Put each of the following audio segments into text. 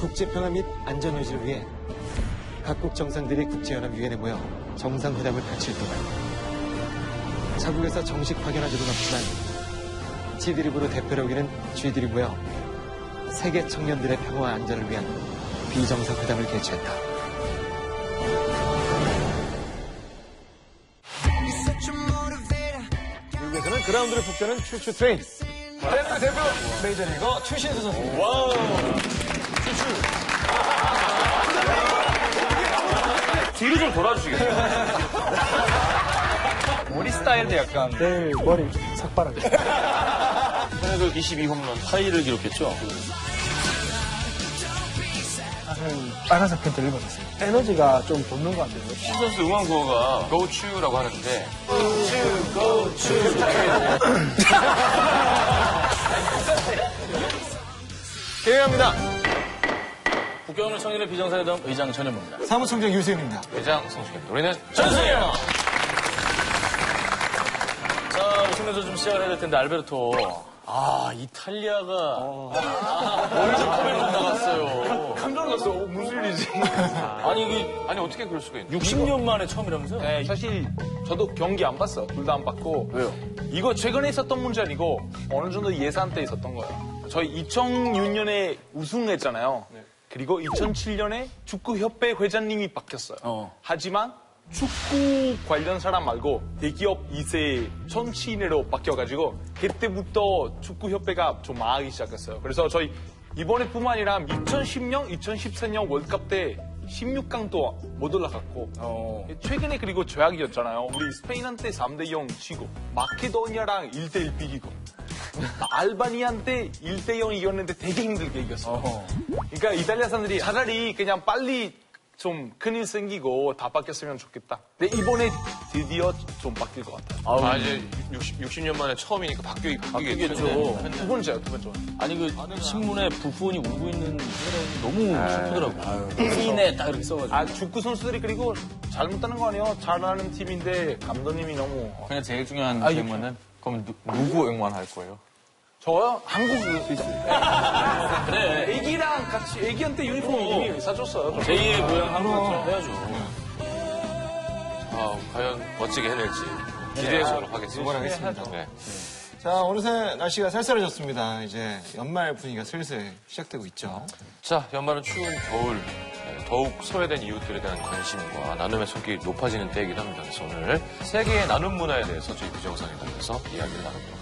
국제평화 및 안전유지를 위해 각국 정상들이 국제연합유엔에 모여 정상회담을 펼칠 동안 자국에서 정식 파견한 적은 없지만 T드립으로 대표를 오기는 G들이 모여 세계 청년들의 평화와 안전을 위한 비정상회담을 개최했다. 미국에서는 그라운드를 북저는 추추 트레인. 대표 메이저리거 추신수 선수입니다. 와우. 추추. 뒤로 좀 돌아주시겠어요? 머리 스타일도 약간. 내일 머리 삭발하게. 그래서 22홈런 타이를 기록했죠? 사실 빨간색 팬티를 입어줬어요. 에너지가 좀 돋는 것 같아요. 신 선수 응원 구호가 Go Chu라고 하는데 Go Chu. 개회합니다. 국경을 청년의 비정상회담 의장 전현무입니다. 사무총장 유세윤입니다. 회장 성수입니다. 우리는 전승이에요. 자, 웃으면서 좀 시작을 해야 될 텐데 알베르토. 이탈리아가 월드컵에 나갔어요. 깜짝 놀랐어. 무슨 일이지? 아니 어떻게 그럴 수가 있나? 60년 만에 처음이라면서요? 네, 사실 저도 경기 안 봤어. 둘 다 안 봤고. 왜요? 이거 최근에 있었던 문제 아니고 어느 정도 예산 때 있었던 거예요. 저희 2006년에 우승했잖아요. 네. 그리고 2007년에 축구협회 회장님이 바뀌었어요. 하지만 축구 관련 사람 말고 대기업 2세 정치인으로 바뀌어가지고 그때부터 축구협회가 좀 망하기 시작했어요. 그래서 저희 이번에뿐만 아니라 2010년, 2014년 월드컵 때 16강도 못 올라갔고 최근에 그리고 최악이었잖아요. 우리 스페인한테 3대0 치고 마케도니아랑 1대1 비기고 알바니아한테 1대0 이겼는데 되게 힘들게 이겼어요. 그러니까 이탈리아 사람들이 차라리 그냥 빨리 좀 큰일 생기고 다 바뀌었으면 좋겠다. 근데 이번에 드디어 좀 바뀔 것 같아요. 이제 60년 만에 처음이니까 바뀌겠죠. 두 번째요. 아니 그 신문에 부폰이 울고 있는 사람이 너무 슬프더라고요. 스인에 딱 이렇게 써가지고. 축구 선수들이 그리고 잘못하는 거 아니에요. 잘하는 팀인데 감독님이 너무. 그냥 제일 중요한 질문은 그럼 누구 응원할 거예요? 저요? 한국 의자. 그래. 애기랑 같이 애기한테 유니폼 이미 사줬어요. 제2의 고향 한국처럼 해야죠. 과연 멋지게 해낼지 기대해보도록 하겠습니다. 응원하겠습니다. 네. 자, 어느새 날씨가 쌀쌀해졌습니다. 이제 연말 분위기가 슬슬 시작되고 있죠. 자, 연말은 추운 겨울, 더욱 소외된 이웃들에 대한 관심과 나눔의 손길이 높아지는 때이기도 합니다. 그래서 오늘 세계의 나눔 문화에 대해서 저희 비정상회담에서 이야기를 나눠보도록 하겠습니다.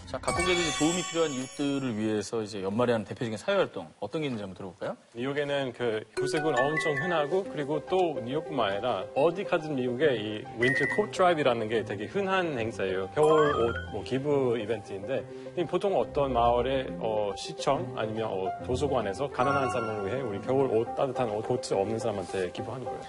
자, 각국에도 이제 도움이 필요한 이웃들을 위해서 이제 연말에 하는 대표적인 사회활동 어떤 게 있는지 한번 들어볼까요? 미국에는 그 구세군 엄청 흔하고 그리고 또 뉴욕뿐만 아니라 어디 가든 미국에 이 윈터 코트 드라이브라는 게 되게 흔한 행사예요. 겨울 옷 기부 이벤트인데 보통 어떤 마을의 시청 아니면 도서관에서 가난한 사람을 위해 우리 겨울 옷 따뜻한 옷 코트 없는 사람한테 기부하는 거예요.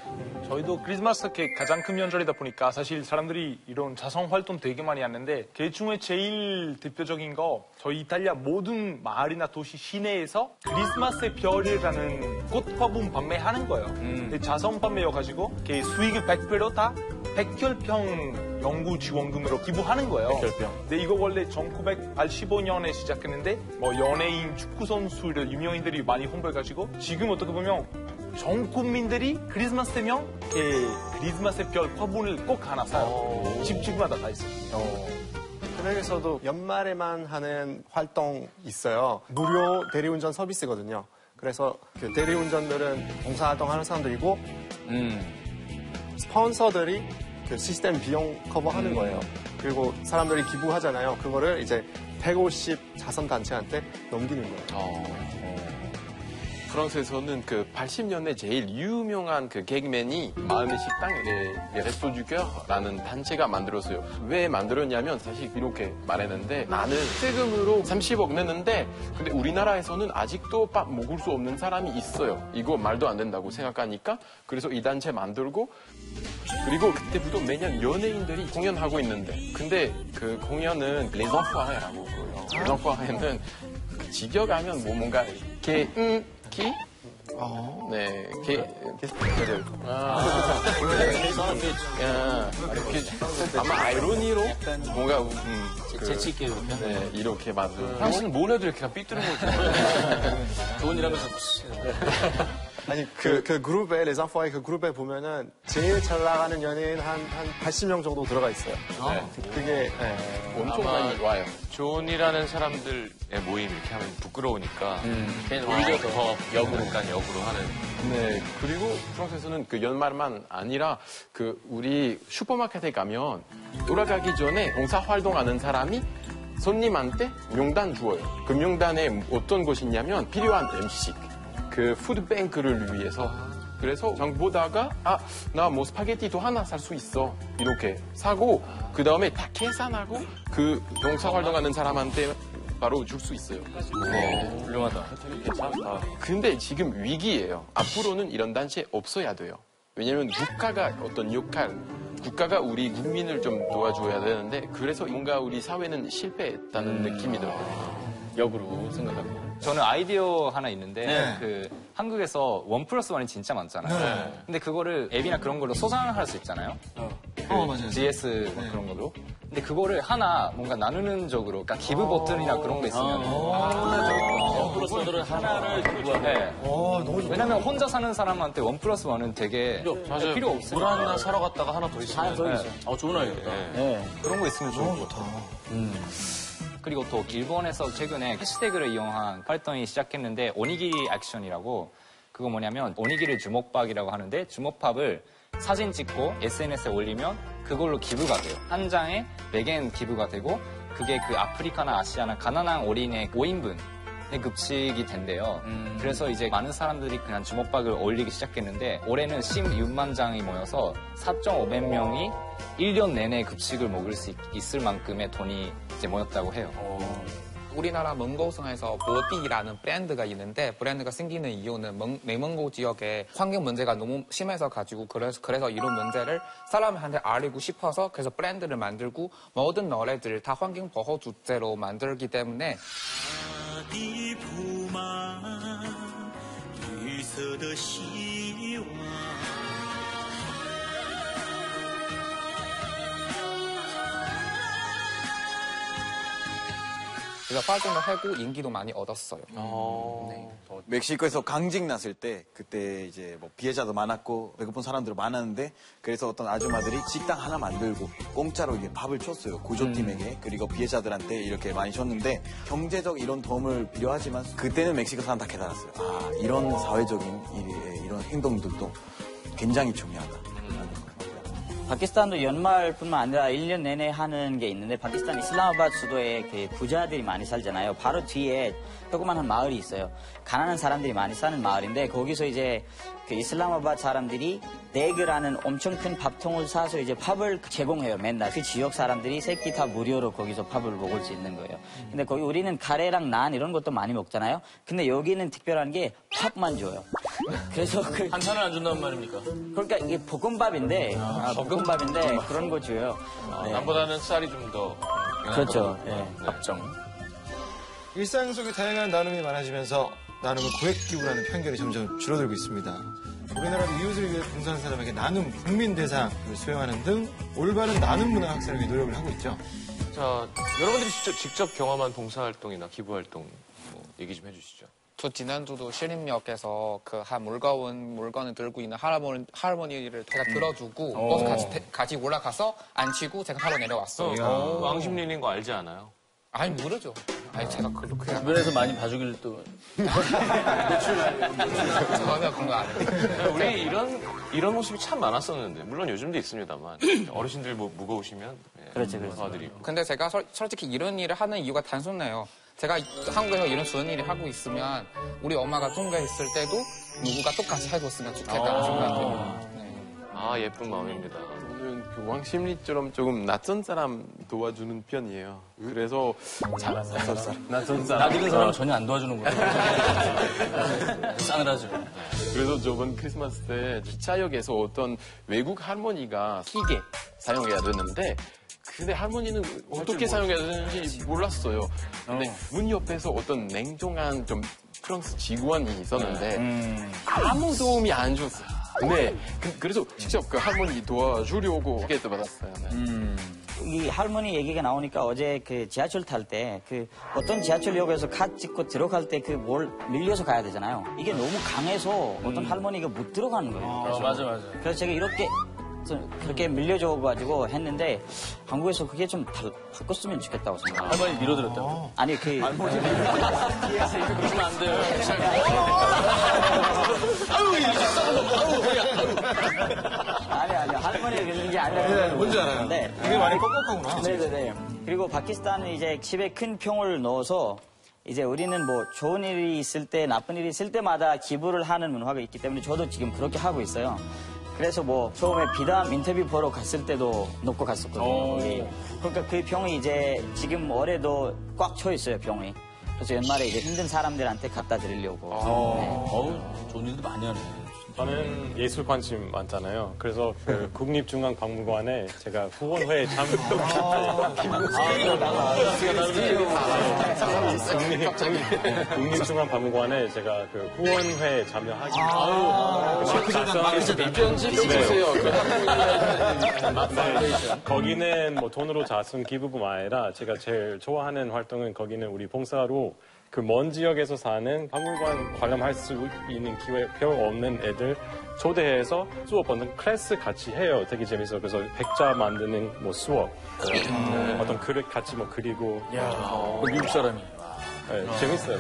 저희도 크리스마스 가장 큰 명절이다 보니까 사실 사람들이 이런 자선 활동 되게 많이 하는데 그 중에 제일 대표적인 거 저희 이탈리아 모든 마을이나 도시 시내에서 크리스마스의 별이라는 꽃 화분 판매하는 거예요. 자선 판매여가지고 그 수익을 100%로 다 백혈병 연구 지원금으로 기부하는 거예요. 백혈병. 근데 이거 원래 1985년에 시작했는데 연예인, 축구 선수들, 유명인들이 많이 홍보해가지고 지금 어떻게 보면 전 국민들이 크리스마스 되면 크리스마스의 별 화분을 꼭 하나 사요. 집집마다 다 있어요. 해외에서도 연말에만 하는 활동 있어요. 무료 대리운전 서비스거든요. 그래서 그 대리운전들은 봉사활동 하는 사람들이고 스폰서들이 그 시스템 비용 커버하는 거예요. 그리고 사람들이 기부하잖아요. 그거를 이제 150 자선단체한테 넘기는 거예요. 프랑스에서는 그 80년대 제일 유명한 그 개그맨이 마음의 식당에 레스토 듀 커라는 단체가 만들었어요. 왜 만들었냐면 사실 이렇게 말했는데 나는 세금으로 30억 냈는데 근데 우리나라에서는 아직도 밥 먹을 수 없는 사람이 있어요. 이거 말도 안 된다고 생각하니까 그래서 이 단체 만들고 그리고 그때부터 매년 연예인들이 공연하고 있는데 근데 그 공연은 Les Enfoirés라고 불러요. Les Enfoirés는 직역하면 뭔가 이렇게 네, 게스트들. 아마 아이러니로 뭔가 재치 있게 이렇게. 네, 이렇게 만든. 당신은 뭘 해도 이렇게 삐뚤은 걸 좋아해요. 돈 일하면서. 아니 그 그룹에 레자포의 그 그룹에 보면은 제일 잘 나가는 연예인 한 80명 정도 들어가 있어요. 그게 엄청 많이 와요. 존이라는 사람들의 모임 이렇게 하면 부끄러우니까 오히려 더 역으로 하는. 네, 그리고 프랑스에서는 그 연말만 아니라 그 우리 슈퍼마켓에 가면 돌아가기 전에 봉사활동하는 사람이 손님한테 명단 주어요. 그 명단에 어떤 것이냐면 필요한 음식, 그 푸드뱅크를 위해서. 그래서 장 보다가 나 뭐 스파게티도 하나 살 수 있어. 이렇게 사고 그 다음에 다 계산하고 그 봉사활동하는 사람한테 바로 줄 수 있어요. 훌륭하다. 괜찮다. 근데 지금 위기예요. 앞으로는 이런 단체 없어야 돼요. 왜냐면 국가가 어떤 역할, 국가가 우리 국민을 좀 도와줘야 되는데 그래서 뭔가 우리 사회는 실패했다는 느낌이 들어요. 역으로 생각합니다. 저는 아이디어 하나 있는데 그 한국에서 1+1이 진짜 많잖아요. 근데 그거를 앱이나 그런 걸로 소장을 할 수 있잖아요. 맞아요. GS 막 그런 걸로. 근데 그거를 하나 뭔가 나누는 적으로, 그러니까 기부 버튼이나 그런 거 있으면. 프로서들은 하나를 기부하고. 네. 왜냐면 혼자 사는 사람한테 1+1은 되게 맞아요. 필요 없어요. 물 하나 사러 갔다가 하나 더 있으면. 좋은 아이디어다. 그런 거 있으면 좋을 것 같아요. 그리고 또 일본에서 최근에 해시태그를 이용한 활동이 시작했는데 오니기리 액션이라고, 그거 뭐냐면 오니기리 주먹밥이라고 하는데 주먹밥을 사진 찍고 SNS에 올리면 그걸로 기부가 돼요. 한 장에 100엔 기부가 되고 그게 그 아프리카나 아시아나 가난한 어린애 5인분의 급식이 된대요. 그래서 이제 많은 사람들이 그냥 주먹밥을 올리기 시작했는데 올해는 16만 장이 모여서 4,500명이 1년 내내 급식을 먹을 수 있을 만큼의 돈이 이제 모였다고 해요. 우리나라 몽고성에서 보띠라는 브랜드가 있는데 브랜드가 생기는 이유는 내몽고 지역에 환경 문제가 너무 심해서 가지고 그래서 이런 문제를 사람한테 알리고 싶어서 그래서 브랜드를 만들고 모든 노래들을 다 환경 보호 주제로 만들기 때문에 그래서 활동을 하고 인기도 많이 얻었어요. 멕시코에서 강직 났을 때 그때 이제 뭐 피해자도 많았고 배고픈 사람들 많았는데 그래서 어떤 아줌마들이 식당 하나 만들고 공짜로 이게 밥을 줬어요. 구조팀에게. 그리고 피해자들한테 이렇게 많이 줬는데 경제적 이런 도움을 필요하지만 그때는 멕시코 사람 다 깨달았어요. 이런 사회적인 이런 행동들도 굉장히 중요하다. 파키스탄도 연말뿐만 아니라 1년 내내 하는 게 있는데 파키스탄 이슬라마바드 수도에 그 부자들이 많이 살잖아요. 바로 뒤에 조그만한 마을이 있어요. 가난한 사람들이 많이 사는 마을인데 거기서 이제 그 이슬라마바드 사람들이 네그라는 엄청 큰 밥통을 사서 이제 밥을 제공해요. 맨날 그 지역 사람들이 세끼 다 무료로 거기서 밥을 먹을 수 있는 거예요. 근데 거기 우리는 카레랑 난 이런 것도 많이 먹잖아요. 근데 여기는 특별한 게 밥만 줘요. 그래서 그 한산을 안 준다는 말입니까? 그러니까 이게 볶음밥인데 볶음밥인데 그런 거 줘요. 남보다는 쌀이 좀 더. 그렇죠. 밥정. 일상 속에 다양한 나눔이 많아지면서 나눔은 고액기부라는 편견이 점점 줄어들고 있습니다. 우리나라도 이웃을 위해 봉사하는 사람에게 나눔, 국민 대상을 수여하는 등 올바른 나눔 문화 확산을 위해 노력을 하고 있죠. 자, 여러분들이 직접 경험한 봉사활동이나 기부활동 뭐 얘기 좀 해주시죠. 저 지난주도 신림역에서 그 한 물건을 들고 있는 할머니를 제가 들어주고 버스 같이 올라가서 앉히고 제가 바로 내려왔어요. 왕십리인 거 알지 않아요? 아니 모르죠. 아니 제가 그렇게 주변에서 많이 봐주길 또. 전혀 그런 거 안 해요. 우리 이런 모습이 참 많았었는데 물론 요즘도 있습니다만 어르신들 뭐 무거우시면 그렇죠. 도와드리고. 근데 제가 솔직히 이런 일을 하는 이유가 단순해요. 제가 한국에서 이런 좋은 일을 하고 있으면 우리 엄마가 통과에 있을 때도 누구가 똑같이 해줬으면 좋겠다는 생각이에요. 예쁜 마음입니다. 저는 그 왕심리처럼 조금 낯선 사람 도와주는 편이에요. 그래서 낯선 사람. 낯 익은 사람은 전혀 안 도와주는구나. 싸늘하죠. 그래서 저번 크리스마스 때 기차역에서 어떤 외국 할머니가 시계 사용해야 되는데 근데 할머니는 어떻게 사용해야 되는지 몰랐어요. 근데 문 옆에서 어떤 냉정한 좀 프랑스 직원이 있었는데 아무 도움이 안 줬어요. 네, 그래서 직접 그 할머니 도와주려고 게이트 받았어요. 네. 이 할머니 얘기가 나오니까 어제 그 지하철 탈 때 그 어떤 지하철역에서 카드 찍고 들어갈 때 그 뭘 밀려서 가야 되잖아요. 이게 너무 강해서 어떤 할머니가 못 들어가는 거예요. 맞아. 그래서 제가 이렇게 그렇게 밀려줘가지고 했는데 한국에서 그게 좀 바꿨으면 좋겠다고 생각해요. 할머니 밀어드렸다고? 아니 그 할머니 뒤에서 이렇게 그러시면 안 돼요. 아니 할머니가 그런 게 아니라 뭔지 알아요. 네. 되게 많이 뻑뻑하구나. 네네네. 그리고 파키스탄은 이제 집에 큰 평을 넣어서 이제 우리는 뭐 좋은 일이 있을 때 나쁜 일이 있을 때마다 기부를 하는 문화가 있기 때문에 저도 지금 그렇게 하고 있어요. 그래서 뭐 처음에 비담 인터뷰 보러 갔을 때도 놓고 갔었거든요. 예. 그러니까 그 병이 이제 지금 올해도 꽉 차 있어요, 병이. 그래서 연말에 이제 힘든 사람들한테 갖다 드리려고. 네. 좋은 일도 많이 하네. 저는 예술 관심 많잖아요. 그래서 그 국립중앙박물관에 제가 후원회에 국립중앙박물관에 제가 그 후원회에 참여하기 편지 좀 주세요. 거기는 뭐 돈으로 자선 기부뿐만 아니라 제가 제일 좋아하는 활동은 거기는 우리 봉사로 그 먼 지역에서 사는 박물관 관람할 수 있는 기회 별로 없는 애들 초대해서 수업 어떤 클래스 같이 해요. 되게 재밌어요. 그래서 백자 만드는 뭐 수업, 어떤 그릇 같이 뭐 그리고. 미국 사람이. 네, 재밌어요.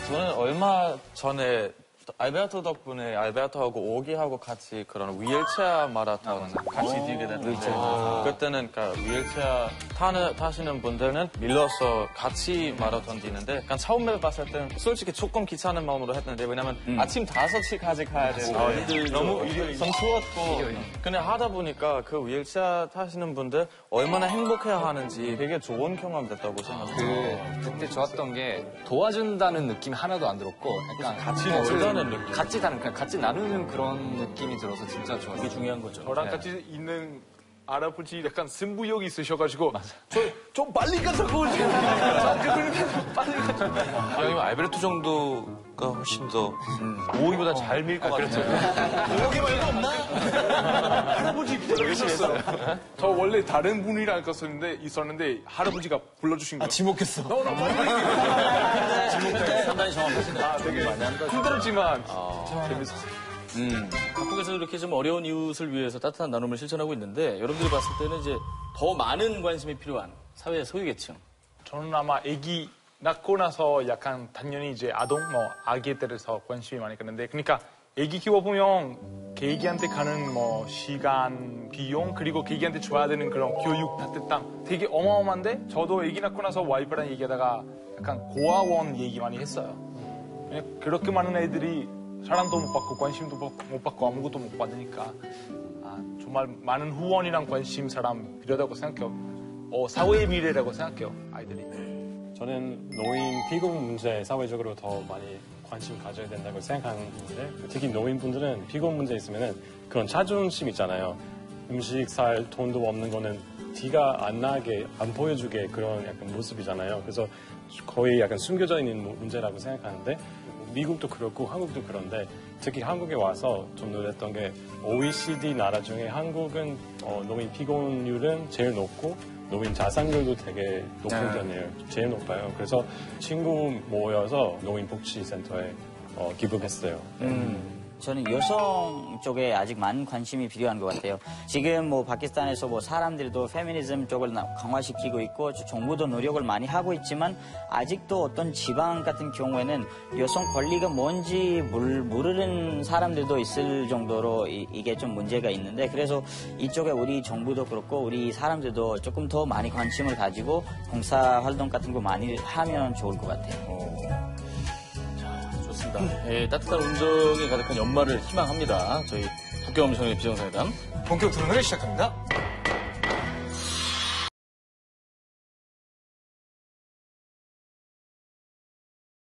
저는 얼마 전에 알베르토 덕분에 알베르토하고 오기하고 같이 그런 휠체어 마라톤 같이 뛰게 됐는데 그때는 그러니까 휠체어 타시는 분들은 밀려서 같이 마라톤 뛰는데 그러니까 처음에 봤을 때는 솔직히 조금 귀찮은 마음으로 했는데 왜냐면 아침 5시까지 가야 되는데 너무 좀 추웠고 근데 하다 보니까 그 휠체어 타시는 분들 얼마나 행복해야 하는지 되게 좋은 경험 됐다고 생각해요. 그때 좋았던 게 도와준다는 느낌이 하나도 안 들었고 약간 같이 놀자는 느낌. 같이 나누는 그런 느낌이 들어서 진짜 좋았어요. 그게 중요한 거죠. 저랑 같이 있는 할아버지 약간 승부욕이 있으셔가지고 좀 빨리 가서 보여주세요. 빨리 가서. 아니면 알베르토 정도가 훨씬 더 오이보다 잘 밀 것 같아요. 여기 말고 없나? 할아버지 부르셨어. 저 원래 다른 분이랑 있었는데 할아버지가 불러주신 거예요. 지목했어. 나 빨리 상당히 정확하시네. 되게 힘들었지만 재밌었어요. 각국에서 이렇게 좀 어려운 이웃을 위해서 따뜻한 나눔을 실천하고 있는데 여러분들이 봤을 때는 이제 더 많은 관심이 필요한 사회의 소유계층. 저는 아마 아기 낳고 나서 약간 당연히 이제 아기에 대해서 관심이 많이 가는데 그러니까 아기 키워보면 걔기한테 가는 뭐 시간, 비용 그리고 걔기한테 줘야 되는 그런 교육 따뜻함 되게 어마어마한데 저도 아기 낳고 나서 와이프랑 얘기하다가 약간 고아원 얘기 많이 했어요. 그냥 그렇게 많은 애들이 사랑도 못 받고 관심도 못 받고 아무것도 못 받으니까 정말 많은 후원이랑 관심 사람 필요하다고 생각해요. 사회의 미래라고 생각해요. 아이들이. 저는 노인 비공 문제에 사회적으로 더 많이 관심 가져야 된다고 생각하는데 특히 노인분들은 비공 문제 있으면은 그런 자존심 있잖아요. 음식 살 돈도 없는 거는 티가 안 나게 안 보여주게 그런 약간 모습이잖아요. 그래서 거의 약간 숨겨져 있는 문제라고 생각하는데 미국도 그렇고 한국도 그런데 특히 한국에 와서 좀 놀랐던 게 OECD 나라 중에 한국은 노인 피곤율은 제일 높고 노인 자산률도 되게 높은 편이에요. 제일 높아요. 그래서 친구 모여서 노인 복지센터에 기부했어요. 저는 여성 쪽에 아직 많은 관심이 필요한 것 같아요. 지금 뭐 파키스탄에서 뭐 사람들도 페미니즘 쪽을 강화시키고 있고 정부도 노력을 많이 하고 있지만 아직도 어떤 지방 같은 경우에는 여성 권리가 뭔지 모르는 사람들도 있을 정도로 이게 좀 문제가 있는데 그래서 이쪽에 우리 정부도 그렇고 우리 사람들도 조금 더 많이 관심을 가지고 봉사 활동 같은 거 많이 하면 좋을 것 같아요. 예, 따뜻한 운정이 가득한 연말을 희망합니다. 저희 국경엄청의 비정상회담 본격 토론을 시작합니다.